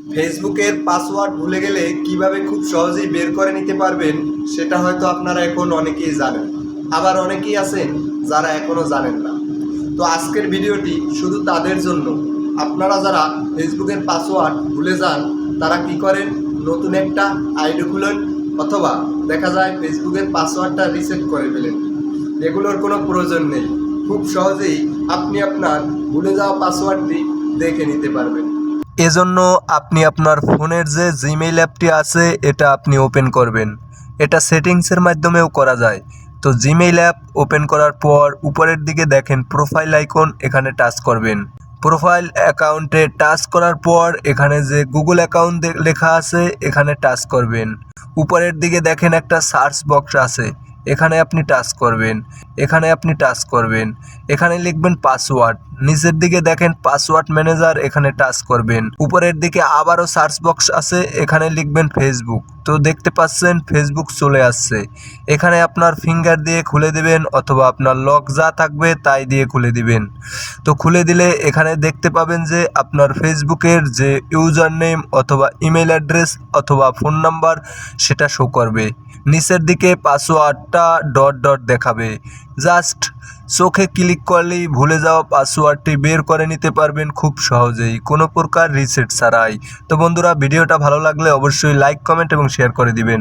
ফেসবুকের পাসওয়ার্ড ভুলে গেলে কিভাবে খুব সহজেই বের করে নিতে পারবেন সেটা হয়তো আপনারা এখন অনেকেই জানেন, আবার অনেকেই আছেন যারা এখনও জানেন না। তো আজকের ভিডিওটি শুধু তাদের জন্য। আপনারা যারা ফেসবুকের পাসওয়ার্ড ভুলে যান তারা কি করেন, নতুন একটা আইডি খুলেন অথবা দেখা যায় ফেসবুকের পাসওয়ার্ডটা রিসেট করে ফেলেন। এগুলোর কোনো প্রয়োজন নেই, খুব সহজেই আপনি আপনার ভুলে যাওয়া পাসওয়ার্ডটি দেখে নিতে পারবেন। এজন্য আপনি আপনার ফোনের যে জিমেইল অ্যাপটি আছে এটা আপনি ওপেন করবেন। এটা সেটিংসের মাধ্যমেও করা যায়। তো জিমেইল অ্যাপ ওপেন করার পর উপরের দিকে দেখেন প্রোফাইল আইকন, এখানে টাচ করবেন। প্রোফাইল অ্যাকাউন্টে টাচ করার পর এখানে যে গুগল অ্যাকাউন্ট লেখা আছে এখানে টাচ করবেন। উপরের দিকে দেখেন একটা সার্চ বক্স আছে, এখানে আপনি টাচ করবেন। এখানে লিখবেন পাসওয়ার্ড। নিচের দিকে দেখেন পাসওয়ার্ড ম্যানেজার, এখানে টাচ করবেন। উপরের দিকে আবারও সার্চ বক্স আছে, এখানে লিখবেন ফেসবুক। তো দেখতে পাচ্ছেন ফেসবুক চলে আসছে। এখানে আপনার ফিঙ্গার দিয়ে খুলে দিবেন অথবা আপনার লক যা থাকবে তাই দিয়ে খুলে দিবেন। তো খুলে দিলে এখানে দেখতে পাবেন যে আপনার ফেসবুকের যে ইউজার নেম অথবা ইমেল অ্যাড্রেস অথবা ফোন নাম্বার সেটা শো করবে। নিচের দিকে পাসওয়ার্ডটা ডট ডট দেখাবে। জাস্ট চোখে ক্লিক করলেই ভুলে যাওয়া পাসওয়ার্ডটি বের করে নিতে পারবেন খুব সহজেই, কোনো প্রকার রিসেট ছাড়াই। তো বন্ধুরা, ভিডিওটা ভালো লাগলে অবশ্যই লাইক, কমেন্ট এবং শেয়ার করে দিবেন।